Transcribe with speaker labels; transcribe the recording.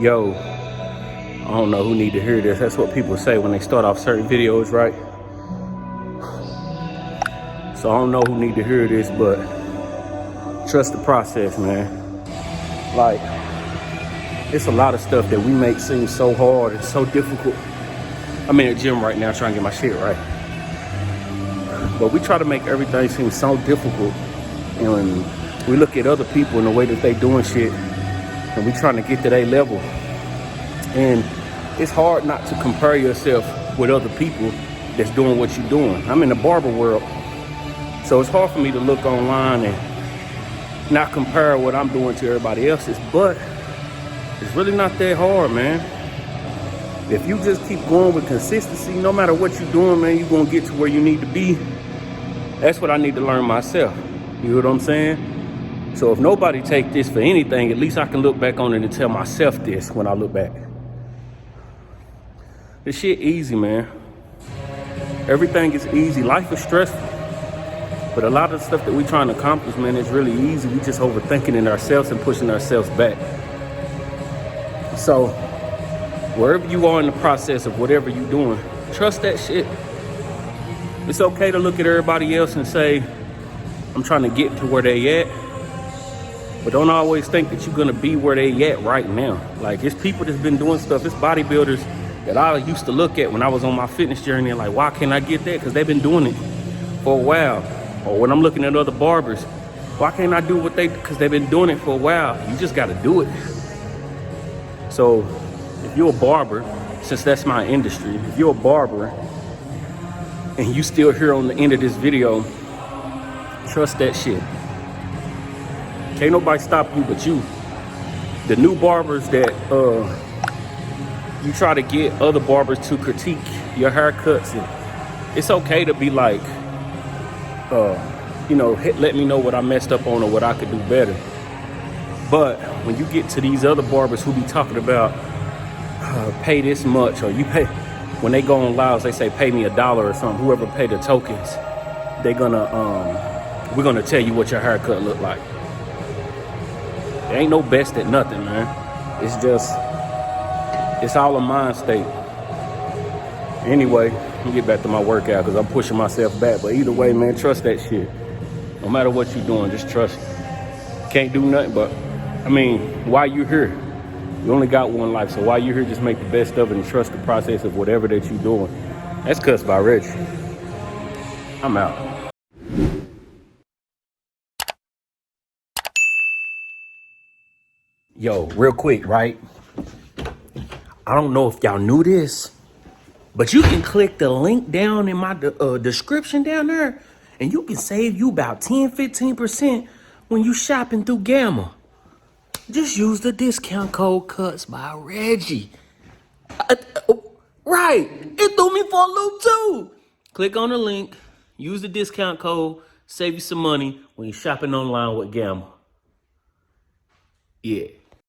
Speaker 1: Yo, I don't know who need to hear this. That's what people say when they start off certain videos, right? So I don't know who need to hear this, but trust the process, man. Like, it's a lot of stuff that we make seem so hard and so difficult. I'm in the gym right now trying to get my shit right. But we try to make everything seem so difficult. And we look at other people and the way that they doing shit, and we trying to get to their level. And it's hard not to compare yourself with other people that's doing what you're doing. I'm in the barber world, so it's hard for me to look online and not compare what I'm doing to everybody else's, but it's really not that hard, man. If you just keep going with consistency, no matter what you're doing, man, you're gonna get to where you need to be. That's what I need to learn myself. You know what I'm saying? So if nobody take this for anything, at least I can look back on it and tell myself this when I look back. This shit easy, man. Everything is easy. Life is stressful. But a lot of the stuff that we trying to accomplish, man, is really easy. We just overthinking it ourselves and pushing ourselves back. So wherever you are in the process of whatever you're doing, trust that shit. It's okay to look at everybody else and say, I'm trying to get to where they at. But don't always think that you're gonna be where they at right now. Like, it's people that's been doing stuff, it's bodybuilders that I used to look at when I was on my fitness journey and like, why can't I get that? Because they've been doing it for a while. Or when I'm looking at other barbers, why can't I do what because they've been doing it for a while. You just gotta do it. So if you're a barber, since that's my industry, if you're a barber and you still here on the end of this video, trust that shit. Can't nobody stop you but you. The new barbers that you try to get other barbers to critique your haircuts, and it's okay to be like, let me know what I messed up on or what I could do better. But when you get to these other barbers who be talking about pay this much, or you pay, when they go on lives, they say pay me $1 or something. Whoever pay the tokens, we're gonna tell you what your haircut look like. There ain't no best at nothing, man. It's all a mind state. Anyway, let me get back to my workout because I'm pushing myself back. But either way, man, trust that shit. No matter what you're doing, just trust it. Can't do nothing but, while you're here, you only got one life. So while you're here, just make the best of it and trust the process of whatever that you're doing. That's Cussed by Reggie. I'm out. Yo, real quick, right? I don't know if y'all knew this, but you can click the link down in my description down there, and you can save you about 10-15% when you shopping through Gamma. Just use the discount code Cussed by Reggie. Right, it threw me for a loop too. Click on the link, use the discount code, save you some money when you're shopping online with Gamma. Yeah.